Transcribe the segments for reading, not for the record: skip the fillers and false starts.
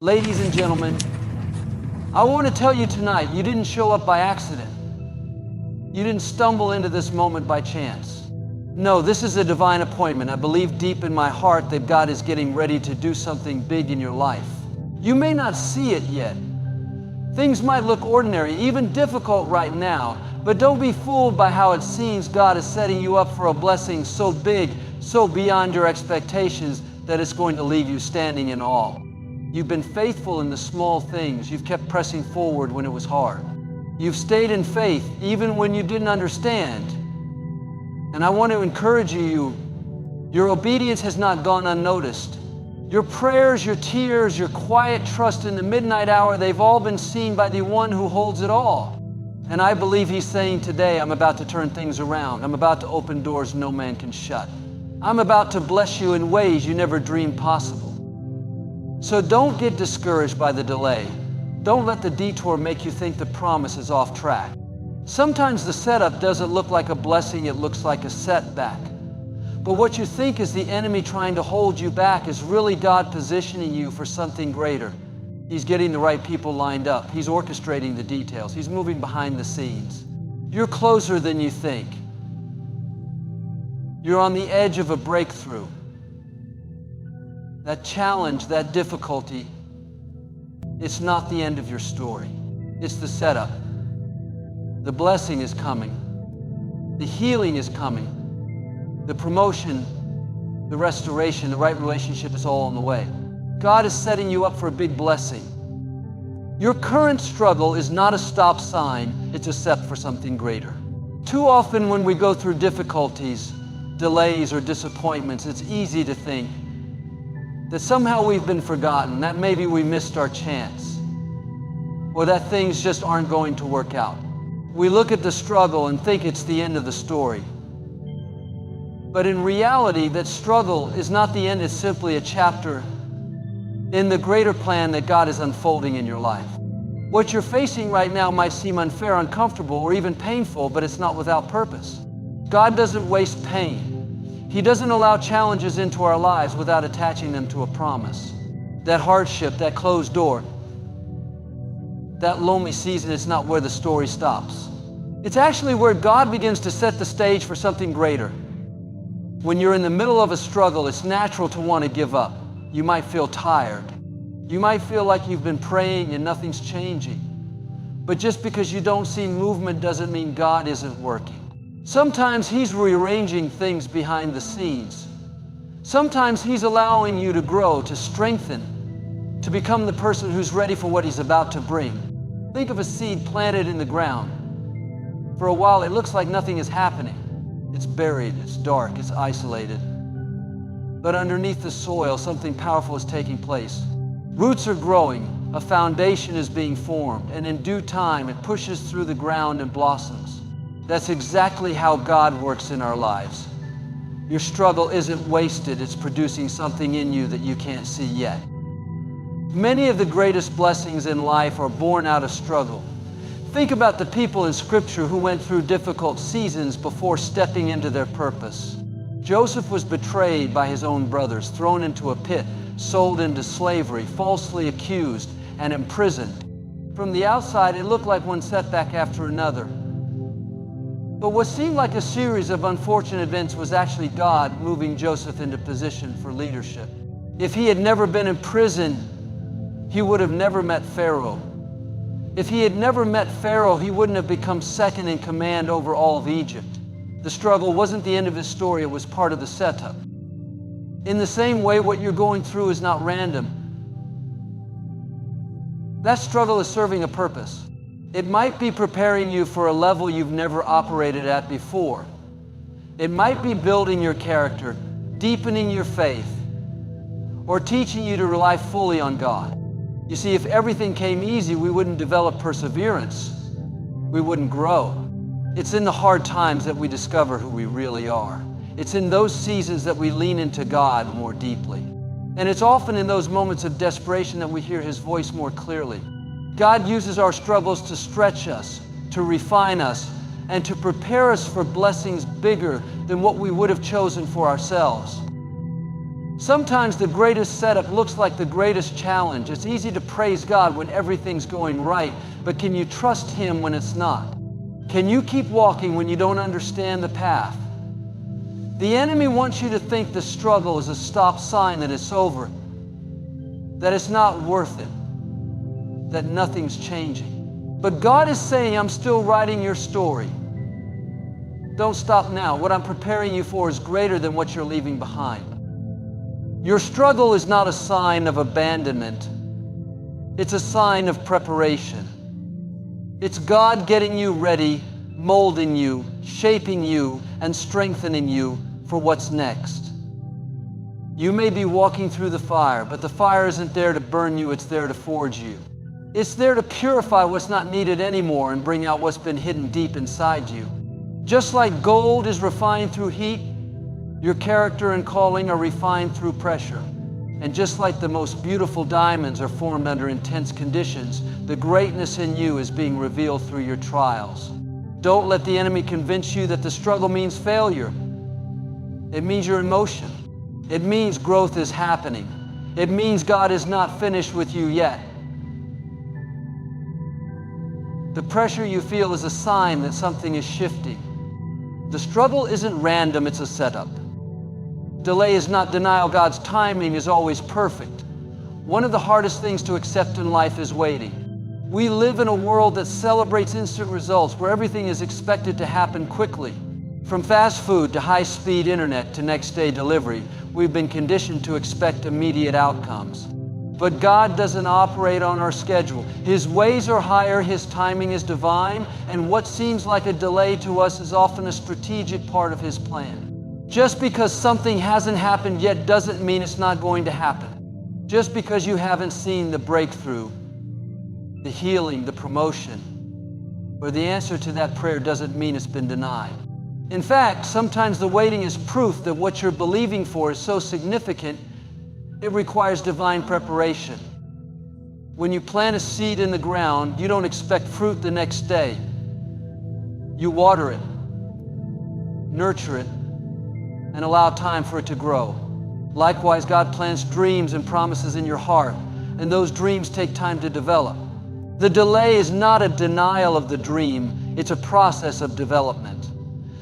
Ladies and gentlemen, I want to tell you tonight, you didn't show up by accident. You didn't stumble into this moment by chance. No, this is a divine appointment. I believe deep in my heart that God is getting ready to do something big in your life. You may not see it yet. Things might look ordinary, even difficult right now, but don't be fooled by how it seems. God is setting you up for a blessing so big, so beyond your expectations, that it's going to leave you standing in awe. You've been faithful in the small things. You've kept pressing forward when it was hard. You've stayed in faith even when you didn't understand. And I want to encourage you, your obedience has not gone unnoticed. Your prayers, your tears, your quiet trust in the midnight hour, they've all been seen by the one who holds it all. And I believe he's saying today, I'm about to turn things around. I'm about to open doors no man can shut. I'm about to bless you in ways you never dreamed possible. So don't get discouraged by the delay. Don't let the detour make you think the promise is off track. Sometimes the setup doesn't look like a blessing, it looks like a setback. But what you think is the enemy trying to hold you back is really God positioning you for something greater. He's getting the right people lined up. He's orchestrating the details. He's moving behind the scenes. You're closer than you think. You're on the edge of a breakthrough. That challenge, that difficulty, it's not the end of your story. It's the setup. The blessing is coming. The healing is coming. The promotion, the restoration, the right relationship is all on the way. God is setting you up for a big blessing. Your current struggle is not a stop sign, it's a step for something greater. Too often when we go through difficulties, delays, or disappointments, it's easy to think that somehow we've been forgotten, that maybe we missed our chance, or that things just aren't going to work out. We look at the struggle and think it's the end of the story. But in reality, that struggle is not the end, it's simply a chapter in the greater plan that God is unfolding in your life. What you're facing right now might seem unfair, uncomfortable, or even painful, but it's not without purpose. God doesn't waste pain. He doesn't allow challenges into our lives without attaching them to a promise. That hardship, that closed door, that lonely season, it's not where the story stops. It's actually where God begins to set the stage for something greater. When you're in the middle of a struggle, it's natural to want to give up. You might feel tired. You might feel like you've been praying and nothing's changing. But just because you don't see movement doesn't mean God isn't working. Sometimes He's rearranging things behind the scenes. Sometimes He's allowing you to grow, to strengthen, to become the person who's ready for what He's about to bring. Think of a seed planted in the ground. For a while, it looks like nothing is happening. It's buried, it's dark, it's isolated. But underneath the soil, something powerful is taking place. Roots are growing, a foundation is being formed, and in due time, it pushes through the ground and blossoms. That's exactly how God works in our lives. Your struggle isn't wasted, it's producing something in you that you can't see yet. Many of the greatest blessings in life are born out of struggle. Think about the people in Scripture who went through difficult seasons before stepping into their purpose. Joseph was betrayed by his own brothers, thrown into a pit, sold into slavery, falsely accused, and imprisoned. From the outside, it looked like one setback after another. But what seemed like a series of unfortunate events was actually God moving Joseph into position for leadership. If he had never been in prison, he would have never met Pharaoh. If he had never met Pharaoh, he wouldn't have become second in command over all of Egypt. The struggle wasn't the end of his story, it was part of the setup. In the same way, what you're going through is not random. That struggle is serving a purpose. It might be preparing you for a level you've never operated at before. It might be building your character, deepening your faith, or teaching you to rely fully on God. You see, if everything came easy, we wouldn't develop perseverance. We wouldn't grow. It's in the hard times that we discover who we really are. It's in those seasons that we lean into God more deeply. And it's often in those moments of desperation that we hear His voice more clearly. God uses our struggles to stretch us, to refine us, and to prepare us for blessings bigger than what we would have chosen for ourselves. Sometimes the greatest setup looks like the greatest challenge. It's easy to praise God when everything's going right, but can you trust Him when it's not? Can you keep walking when you don't understand the path? The enemy wants you to think the struggle is a stop sign that it's over, that it's not worth it, that nothing's changing. But God is saying, I'm still writing your story. Don't stop now. What I'm preparing you for is greater than what you're leaving behind. Your struggle is not a sign of abandonment. It's a sign of preparation. It's God getting you ready, molding you, shaping you, and strengthening you for what's next. You may be walking through the fire, but the fire isn't there to burn you, it's there to forge you. It's there to purify what's not needed anymore and bring out what's been hidden deep inside you. Just like gold is refined through heat, your character and calling are refined through pressure. And just like the most beautiful diamonds are formed under intense conditions, the greatness in you is being revealed through your trials. Don't let the enemy convince you that the struggle means failure. It means you're in motion. It means growth is happening. It means God is not finished with you yet. The pressure you feel is a sign that something is shifting. The struggle isn't random, it's a setup. Delay is not denial. God's timing is always perfect. One of the hardest things to accept in life is waiting. We live in a world that celebrates instant results, where everything is expected to happen quickly. From fast food to high-speed internet to next-day delivery, we've been conditioned to expect immediate outcomes. But God doesn't operate on our schedule. His ways are higher, His timing is divine, and what seems like a delay to us is often a strategic part of His plan. Just because something hasn't happened yet doesn't mean it's not going to happen. Just because you haven't seen the breakthrough, the healing, the promotion, or the answer to that prayer doesn't mean it's been denied. In fact, sometimes the waiting is proof that what you're believing for is so significant, it requires divine preparation. When you plant a seed in the ground, you don't expect fruit the next day. You water it, nurture it, and allow time for it to grow. Likewise, God plants dreams and promises in your heart, and those dreams take time to develop. The delay is not a denial of the dream, it's a process of development.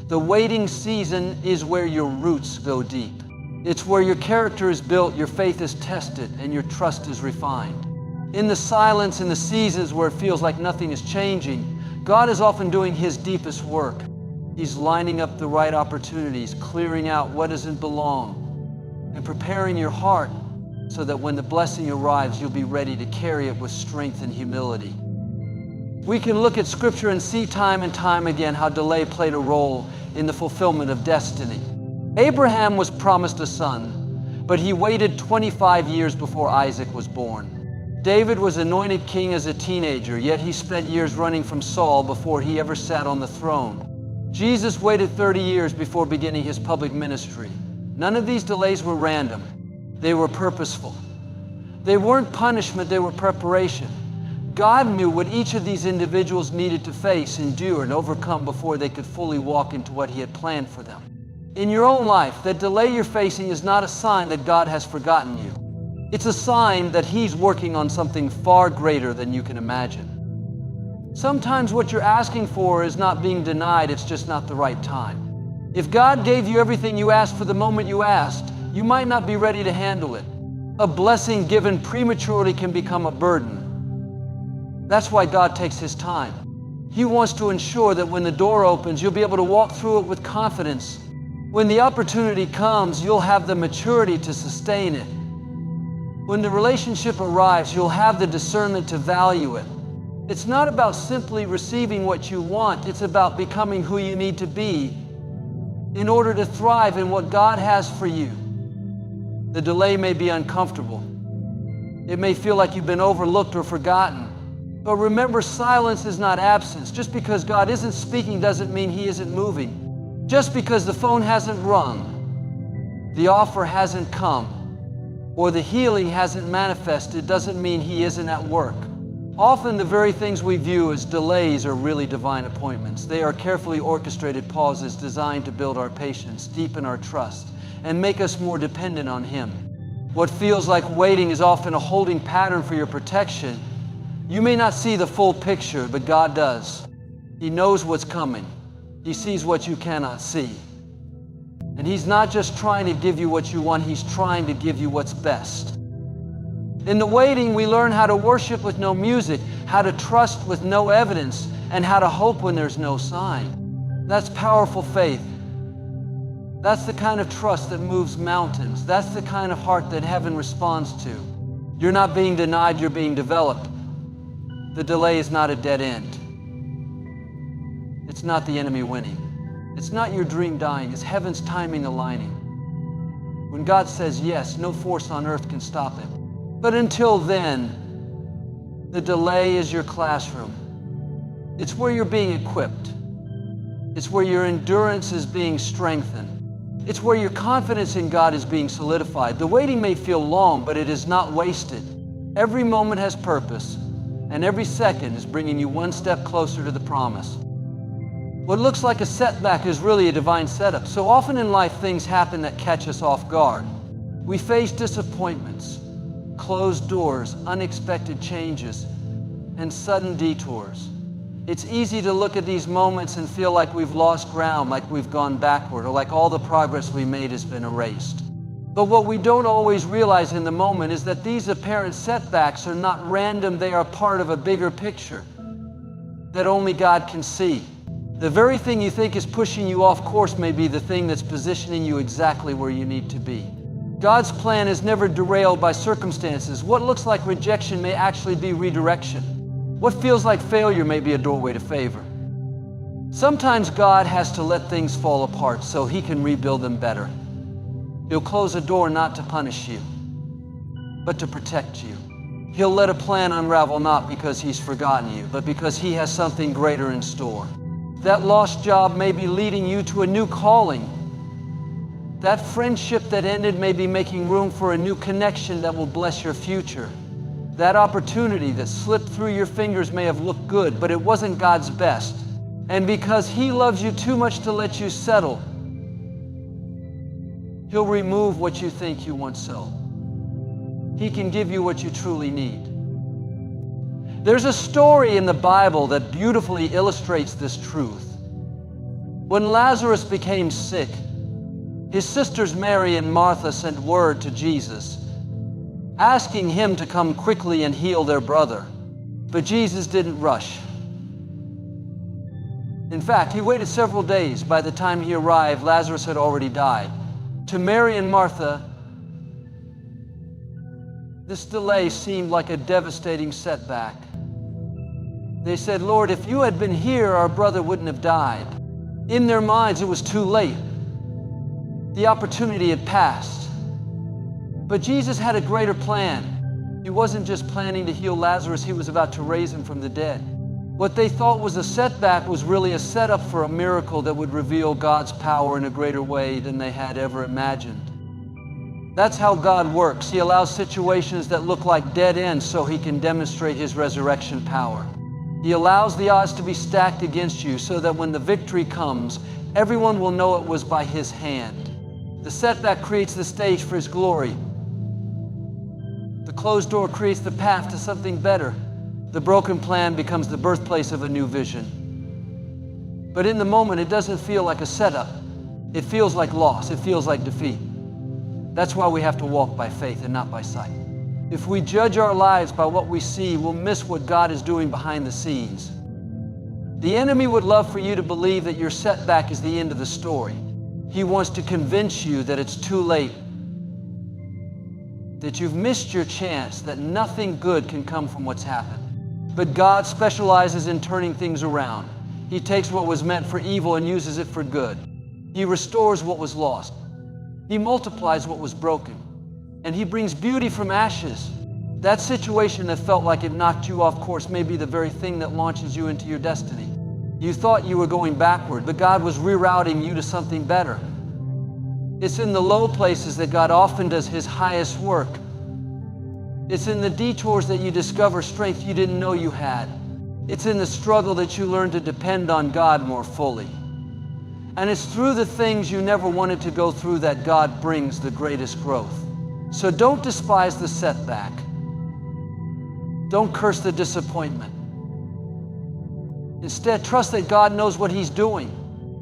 The waiting season is where your roots go deep. It's where your character is built, your faith is tested, and your trust is refined. In the silence, in the seasons where it feels like nothing is changing, God is often doing His deepest work. He's lining up the right opportunities, clearing out what doesn't belong, and preparing your heart so that when the blessing arrives, you'll be ready to carry it with strength and humility. We can look at Scripture and see time and time again how delay played a role in the fulfillment of destiny. Abraham was promised a son, but he waited 25 years before Isaac was born. David was anointed king as a teenager, yet he spent years running from Saul before he ever sat on the throne. Jesus waited 30 years before beginning His public ministry. None of these delays were random. They were purposeful. They weren't punishment, they were preparation. God knew what each of these individuals needed to face, endure, and overcome before they could fully walk into what He had planned for them. In your own life, that delay you're facing is not a sign that God has forgotten you. It's a sign that He's working on something far greater than you can imagine. Sometimes what you're asking for is not being denied, it's just not the right time. If God gave you everything you asked for the moment you asked, you might not be ready to handle it. A blessing given prematurely can become a burden. That's why God takes His time. He wants to ensure that when the door opens, you'll be able to walk through it with confidence. When the opportunity comes, you'll have the maturity to sustain it. When the relationship arrives, you'll have the discernment to value it. It's not about simply receiving what you want, it's about becoming who you need to be in order to thrive in what God has for you. The delay may be uncomfortable. It may feel like you've been overlooked or forgotten. But remember, silence is not absence. Just because God isn't speaking doesn't mean He isn't moving. Just because the phone hasn't rung, the offer hasn't come, or the healing hasn't manifested doesn't mean He isn't at work. Often the very things we view as delays are really divine appointments. They are carefully orchestrated pauses designed to build our patience, deepen our trust, and make us more dependent on Him. What feels like waiting is often a holding pattern for your protection. You may not see the full picture, but God does. He knows what's coming. He sees what you cannot see. And He's not just trying to give you what you want, He's trying to give you what's best. In the waiting, we learn how to worship with no music, how to trust with no evidence, and how to hope when there's no sign. That's powerful faith. That's the kind of trust that moves mountains. That's the kind of heart that heaven responds to. You're not being denied, you're being developed. The delay is not a dead end. It's not the enemy winning. It's not your dream dying. It's heaven's timing aligning. When God says yes, no force on earth can stop Him. But until then, the delay is your classroom. It's where you're being equipped. It's where your endurance is being strengthened. It's where your confidence in God is being solidified. The waiting may feel long, but it is not wasted. Every moment has purpose, and every second is bringing you one step closer to the promise. What looks like a setback is really a divine setup. So often in life, things happen that catch us off guard. We face disappointments, closed doors, unexpected changes, and sudden detours. It's easy to look at these moments and feel like we've lost ground, like we've gone backward, or like all the progress we made has been erased. But what we don't always realize in the moment is that these apparent setbacks are not random, they are part of a bigger picture that only God can see. The very thing you think is pushing you off course may be the thing that's positioning you exactly where you need to be. God's plan is never derailed by circumstances. What looks like rejection may actually be redirection. What feels like failure may be a doorway to favor. Sometimes God has to let things fall apart so He can rebuild them better. He'll close a door not to punish you, but to protect you. He'll let a plan unravel not because He's forgotten you, but because He has something greater in store. That lost job may be leading you to a new calling. That friendship that ended may be making room for a new connection that will bless your future. That opportunity that slipped through your fingers may have looked good, but it wasn't God's best. And because He loves you too much to let you settle, He'll remove what you think you want so. He can give you what you truly need. There's a story in the Bible that beautifully illustrates this truth. When Lazarus became sick, his sisters Mary and Martha sent word to Jesus, asking Him to come quickly and heal their brother. But Jesus didn't rush. In fact, He waited several days. By the time He arrived, Lazarus had already died. To Mary and Martha, this delay seemed like a devastating setback. They said, "Lord, if you had been here, our brother wouldn't have died." In their minds, it was too late. The opportunity had passed. But Jesus had a greater plan. He wasn't just planning to heal Lazarus, He was about to raise him from the dead. What they thought was a setback was really a setup for a miracle that would reveal God's power in a greater way than they had ever imagined. That's how God works. He allows situations that look like dead ends so He can demonstrate His resurrection power. He allows the odds to be stacked against you so that when the victory comes, everyone will know it was by His hand. The setback creates the stage for His glory. The closed door creates the path to something better. The broken plan becomes the birthplace of a new vision. But in the moment, it doesn't feel like a setup. It feels like loss. It feels like defeat. That's why we have to walk by faith and not by sight. If we judge our lives by what we see, we'll miss what God is doing behind the scenes. The enemy would love for you to believe that your setback is the end of the story. He wants to convince you that it's too late, that you've missed your chance, that nothing good can come from what's happened. But God specializes in turning things around. He takes what was meant for evil and uses it for good. He restores what was lost. He multiplies what was broken. And He brings beauty from ashes. That situation that felt like it knocked you off course may be the very thing that launches you into your destiny. You thought you were going backward, but God was rerouting you to something better. It's in the low places that God often does His highest work. It's in the detours that you discover strength you didn't know you had. It's in the struggle that you learn to depend on God more fully. And it's through the things you never wanted to go through that God brings the greatest growth. So don't despise the setback. Don't curse the disappointment. Instead, trust that God knows what He's doing.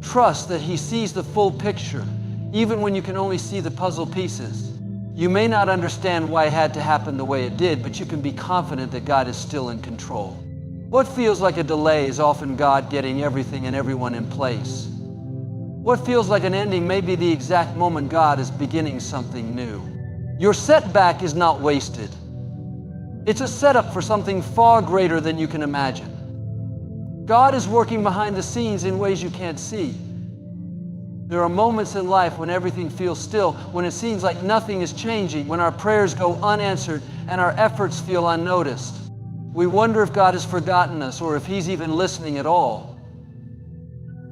Trust that He sees the full picture, even when you can only see the puzzle pieces. You may not understand why it had to happen the way it did, but you can be confident that God is still in control. What feels like a delay is often God getting everything and everyone in place. What feels like an ending may be the exact moment God is beginning something new. Your setback is not wasted. It's a setup for something far greater than you can imagine. God is working behind the scenes in ways you can't see. There are moments in life when everything feels still, when it seems like nothing is changing, when our prayers go unanswered and our efforts feel unnoticed. We wonder if God has forgotten us or if He's even listening at all.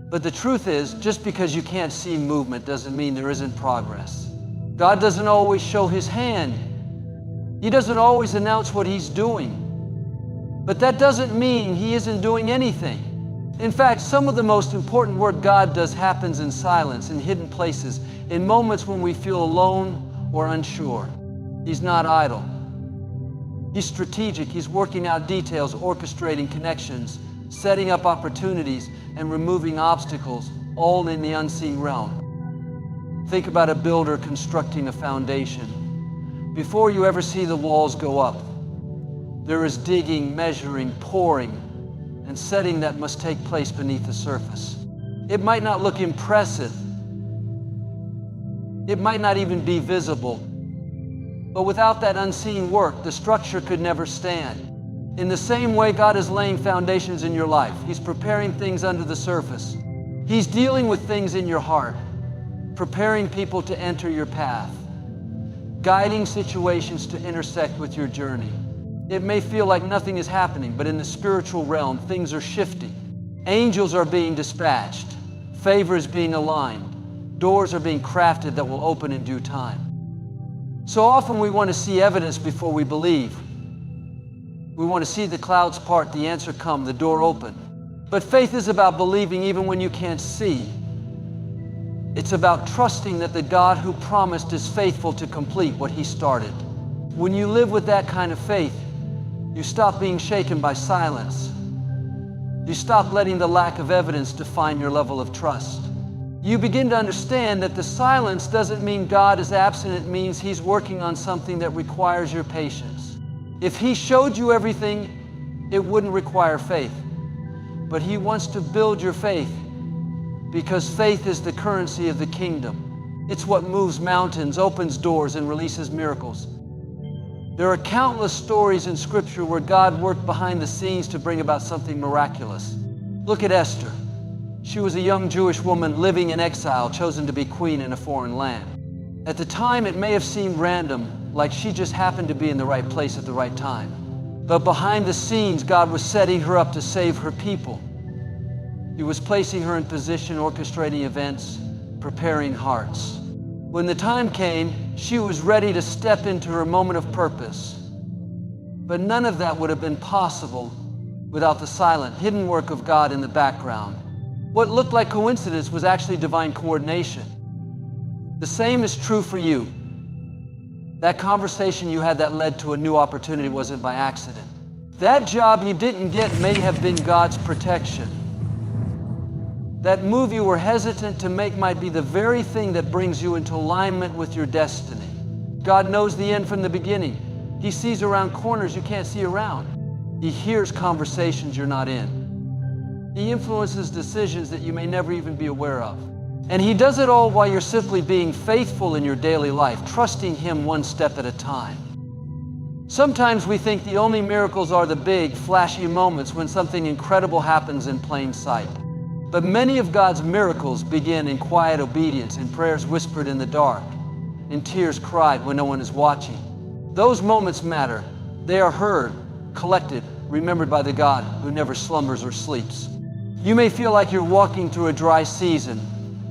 But the truth is, just because you can't see movement doesn't mean there isn't progress. God doesn't always show His hand. He doesn't always announce what He's doing. But that doesn't mean He isn't doing anything. In fact, some of the most important work God does happens in silence, in hidden places, in moments when we feel alone or unsure. He's not idle. He's strategic. He's working out details, orchestrating connections, setting up opportunities, and removing obstacles, all in the unseen realm. Think about a builder constructing a foundation. Before you ever see the walls go up, there is digging, measuring, pouring, and setting that must take place beneath the surface. It might not look impressive. It might not even be visible. But without that unseen work, the structure could never stand. In the same way, God is laying foundations in your life. He's preparing things under the surface. He's dealing with things in your heart, preparing people to enter your path, guiding situations to intersect with your journey. It may feel like nothing is happening, but in the spiritual realm, things are shifting. Angels are being dispatched. Favor is being aligned. Doors are being crafted that will open in due time. So often we want to see evidence before we believe. We want to see the clouds part, the answer come, the door open. But faith is about believing even when you can't see. It's about trusting that the God who promised is faithful to complete what He started. When you live with that kind of faith, you stop being shaken by silence. You stop letting the lack of evidence define your level of trust. You begin to understand that the silence doesn't mean God is absent. It means He's working on something that requires your patience. If He showed you everything, it wouldn't require faith. But He wants to build your faith because faith is the currency of the kingdom. It's what moves mountains, opens doors, and releases miracles. There are countless stories in Scripture where God worked behind the scenes to bring about something miraculous. Look at Esther. She was a young Jewish woman living in exile, chosen to be queen in a foreign land. At the time, it may have seemed random, like she just happened to be in the right place at the right time. But behind the scenes, God was setting her up to save her people. He was placing her in position, orchestrating events, preparing hearts. When the time came, she was ready to step into her moment of purpose. But none of that would have been possible without the silent, hidden work of God in the background. What looked like coincidence was actually divine coordination. The same is true for you. That conversation you had that led to a new opportunity wasn't by accident. That job you didn't get may have been God's protection. That move you were hesitant to make might be the very thing that brings you into alignment with your destiny. God knows the end from the beginning. He sees around corners you can't see around. He hears conversations you're not in. He influences decisions that you may never even be aware of. And He does it all while you're simply being faithful in your daily life, trusting Him one step at a time. Sometimes we think the only miracles are the big, flashy moments when something incredible happens in plain sight. But many of God's miracles begin in quiet obedience, in prayers whispered in the dark, in tears cried when no one is watching. Those moments matter. They are heard, collected, remembered by the God who never slumbers or sleeps. You may feel like you're walking through a dry season,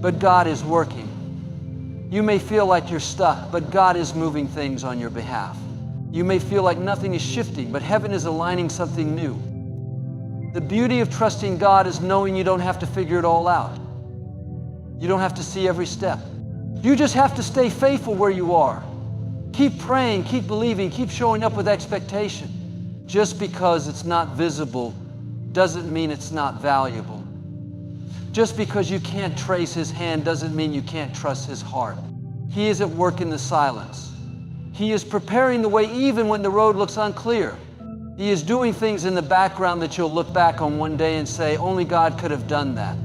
but God is working. You may feel like you're stuck, but God is moving things on your behalf. You may feel like nothing is shifting, but heaven is aligning something new. The beauty of trusting God is knowing you don't have to figure it all out. You don't have to see every step. You just have to stay faithful where you are. Keep praying, keep believing, keep showing up with expectation. Just because it's not visible doesn't mean it's not valuable. Just because you can't trace His hand doesn't mean you can't trust His heart. He is at work in the silence. He is preparing the way even when the road looks unclear. He is doing things in the background that you'll look back on one day and say, only God could have done that.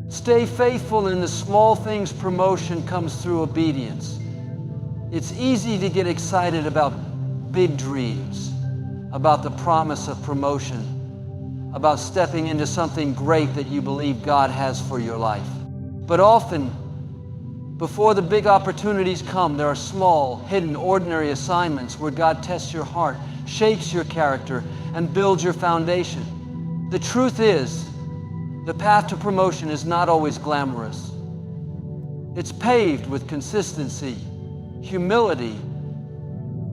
Stay faithful in the small things. Promotion comes through obedience. It's easy to get excited about big dreams, about the promise of promotion, about stepping into something great that you believe God has for your life. But often, before the big opportunities come, there are small, hidden, ordinary assignments where God tests your heart, shapes your character, and builds your foundation. The truth is, the path to promotion is not always glamorous. It's paved with consistency, humility,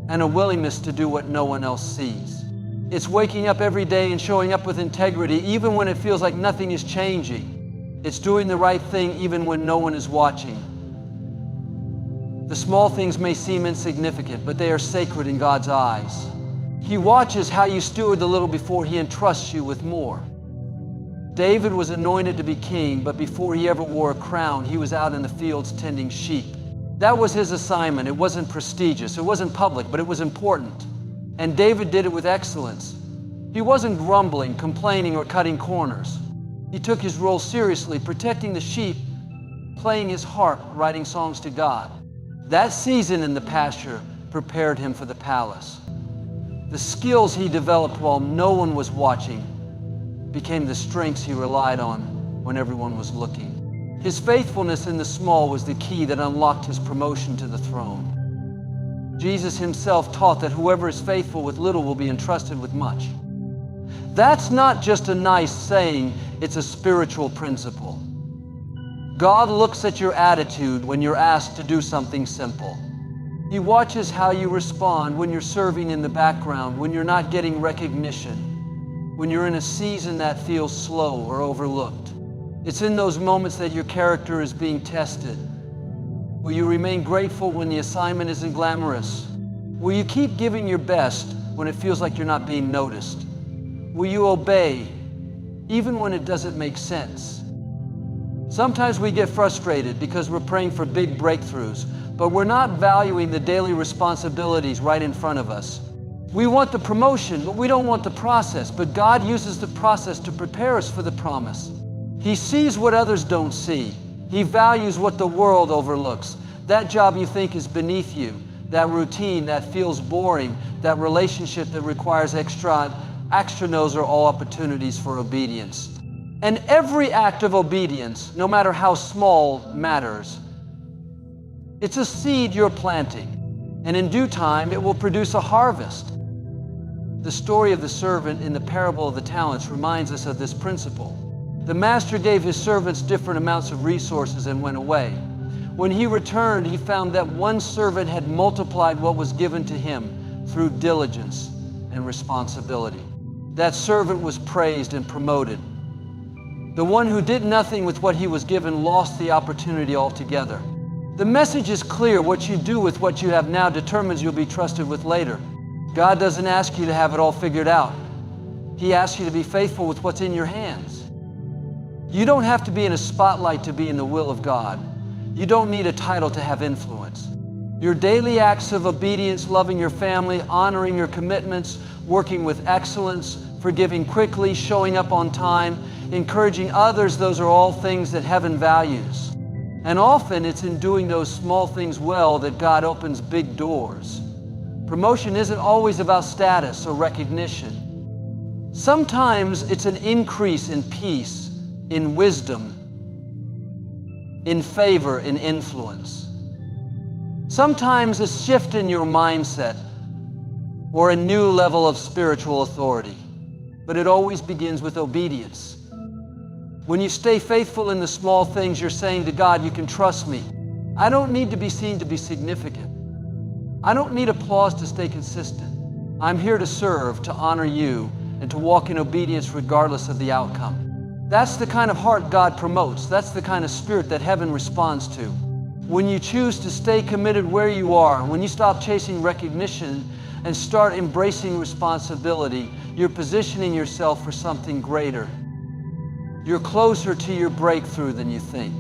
and a willingness to do what no one else sees. It's waking up every day and showing up with integrity even when it feels like nothing is changing. It's doing the right thing even when no one is watching. The small things may seem insignificant, but they are sacred in God's eyes. He watches how you steward the little before He entrusts you with more. David was anointed to be king, but before he ever wore a crown, he was out in the fields tending sheep. That was his assignment. It wasn't prestigious. It wasn't public, but it was important. And David did it with excellence. He wasn't grumbling, complaining, or cutting corners. He took his role seriously, protecting the sheep, playing his harp, writing songs to God. That season in the pasture prepared him for the palace. The skills he developed while no one was watching became the strengths he relied on when everyone was looking. His faithfulness in the small was the key that unlocked his promotion to the throne. Jesus Himself taught that whoever is faithful with little will be entrusted with much. That's not just a nice saying, it's a spiritual principle. God looks at your attitude when you're asked to do something simple. He watches how you respond when you're serving in the background, when you're not getting recognition, when you're in a season that feels slow or overlooked. It's in those moments that your character is being tested. Will you remain grateful when the assignment isn't glamorous? Will you keep giving your best when it feels like you're not being noticed? Will you obey even when it doesn't make sense? Sometimes we get frustrated because we're praying for big breakthroughs, but we're not valuing the daily responsibilities right in front of us. We want the promotion, but we don't want the process. But God uses the process to prepare us for the promise. He sees what others don't see. He values what the world overlooks. That job you think is beneath you, that routine that feels boring, that relationship that requires extra knows are all opportunities for obedience. And every act of obedience, no matter how small, matters. It's a seed you're planting, and in due time it will produce a harvest. The story of the servant in the parable of the talents reminds us of this principle. The master gave his servants different amounts of resources and went away. When he returned, he found that one servant had multiplied what was given to him through diligence and responsibility. That servant was praised and promoted. The one who did nothing with what he was given lost the opportunity altogether. The message is clear. What you do with what you have now determines you'll be trusted with later. God doesn't ask you to have it all figured out. He asks you to be faithful with what's in your hands. You don't have to be in a spotlight to be in the will of God. You don't need a title to have influence. Your daily acts of obedience, loving your family, honoring your commitments, working with excellence, forgiving quickly, showing up on time, encouraging others, those are all things that heaven values. And often it's in doing those small things well that God opens big doors. Promotion isn't always about status or recognition. Sometimes it's an increase in peace, in wisdom, in favor, in influence. Sometimes a shift in your mindset or a new level of spiritual authority. But it always begins with obedience. When you stay faithful in the small things, you're saying to God, you can trust me. I don't need to be seen to be significant. I don't need applause to stay consistent. I'm here to serve, to honor you, and to walk in obedience regardless of the outcome. That's the kind of heart God promotes. That's the kind of spirit that heaven responds to. When you choose to stay committed where you are, when you stop chasing recognition and start embracing responsibility, you're positioning yourself for something greater. You're closer to your breakthrough than you think.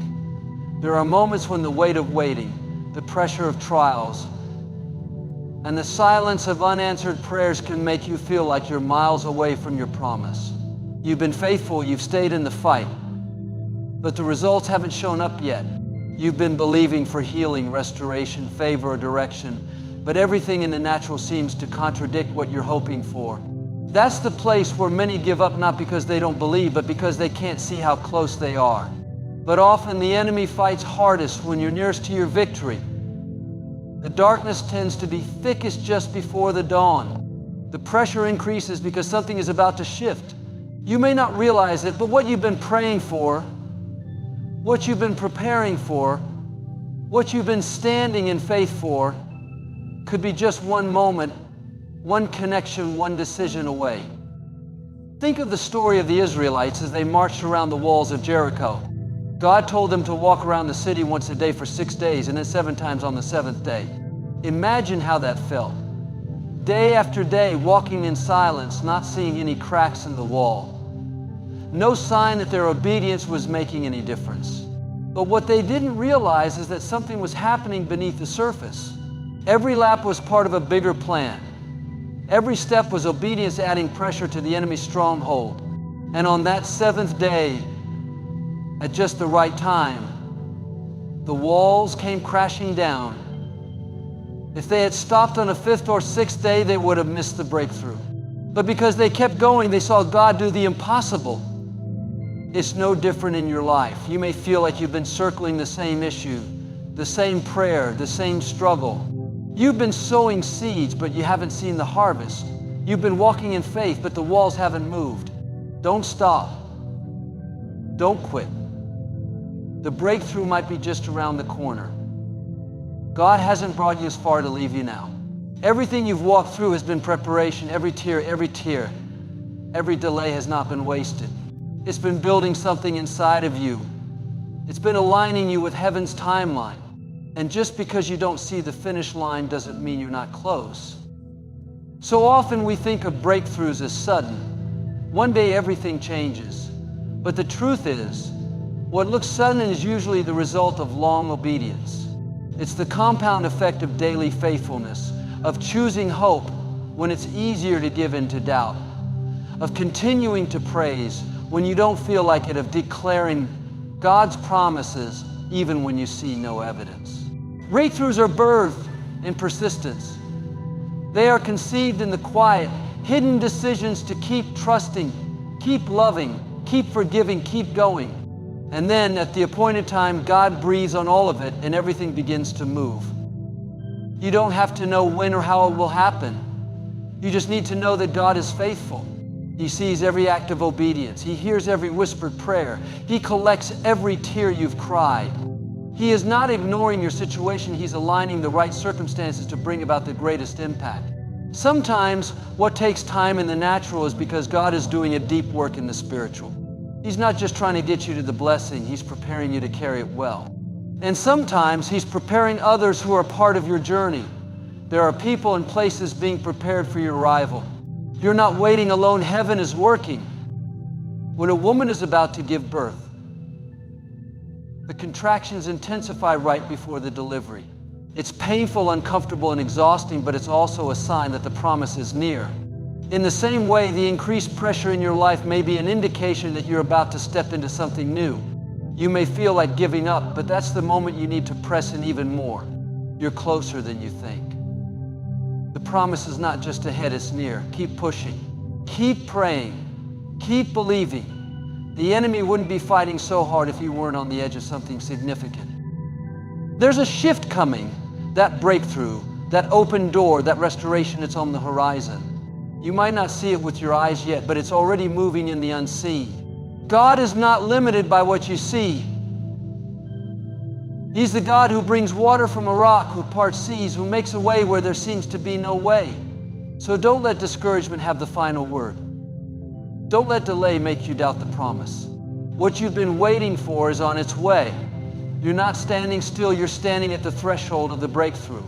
There are moments when the weight of waiting, the pressure of trials, and the silence of unanswered prayers can make you feel like you're miles away from your promise. You've been faithful, you've stayed in the fight, but the results haven't shown up yet. You've been believing for healing, restoration, favor, or direction, but everything in the natural seems to contradict what you're hoping for. That's the place where many give up, not because they don't believe, but because they can't see how close they are. But often the enemy fights hardest when you're nearest to your victory. The darkness tends to be thickest just before the dawn. The pressure increases because something is about to shift. You may not realize it, but what you've been praying for, what you've been preparing for, what you've been standing in faith for, could be just one moment, one connection, one decision away. Think of the story of the Israelites as they marched around the walls of Jericho. God told them to walk around the city once a day for 6 days and then 7 times on the 7th day. Imagine how that felt. Day after day, walking in silence, not seeing any cracks in the wall. No sign that their obedience was making any difference. But what they didn't realize is that something was happening beneath the surface. Every lap was part of a bigger plan. Every step was obedience adding pressure to the enemy's stronghold. And on that 7th day, at just the right time, the walls came crashing down. If they had stopped on a 5th or 6th day, they would have missed the breakthrough. But because they kept going, they saw God do the impossible. It's no different in your life. You may feel like you've been circling the same issue, the same prayer, the same struggle. You've been sowing seeds, but you haven't seen the harvest. You've been walking in faith, but the walls haven't moved. Don't stop. Don't quit. The breakthrough might be just around the corner. God hasn't brought you as far to leave you now. Everything you've walked through has been preparation. Every tear, every delay has not been wasted. It's been building something inside of you. It's been aligning you with heaven's timeline. And just because you don't see the finish line doesn't mean you're not close. So often we think of breakthroughs as sudden. One day everything changes. But the truth is, what looks sudden is usually the result of long obedience. It's the compound effect of daily faithfulness, of choosing hope when it's easier to give in to doubt, of continuing to praise when you don't feel like it, of declaring God's promises even when you see no evidence. Breakthroughs are birthed in persistence. They are conceived in the quiet, hidden decisions to keep trusting, keep loving, keep forgiving, keep going. And then at the appointed time, God breathes on all of it and everything begins to move. You don't have to know when or how it will happen. You just need to know that God is faithful. He sees every act of obedience. He hears every whispered prayer. He collects every tear you've cried. He is not ignoring your situation. He's aligning the right circumstances to bring about the greatest impact. Sometimes what takes time in the natural is because God is doing a deep work in the spiritual. He's not just trying to get you to the blessing, He's preparing you to carry it well. And sometimes He's preparing others who are part of your journey. There are people and places being prepared for your arrival. You're not waiting alone, heaven is working. When a woman is about to give birth, the contractions intensify right before the delivery. It's painful, uncomfortable, and exhausting, but it's also a sign that the promise is near. In the same way, the increased pressure in your life may be an indication that you're about to step into something new. You may feel like giving up, but that's the moment you need to press in even more. You're closer than you think. The promise is not just ahead, it's near. Keep pushing. Keep praying. Keep believing. The enemy wouldn't be fighting so hard if you weren't on the edge of something significant. There's a shift coming, that breakthrough, that open door, that restoration, it's on the horizon. You might not see it with your eyes yet, but it's already moving in the unseen. God is not limited by what you see. He's the God who brings water from a rock, who parts seas, who makes a way where there seems to be no way. So don't let discouragement have the final word. Don't let delay make you doubt the promise. What you've been waiting for is on its way. You're not standing still, you're standing at the threshold of the breakthrough.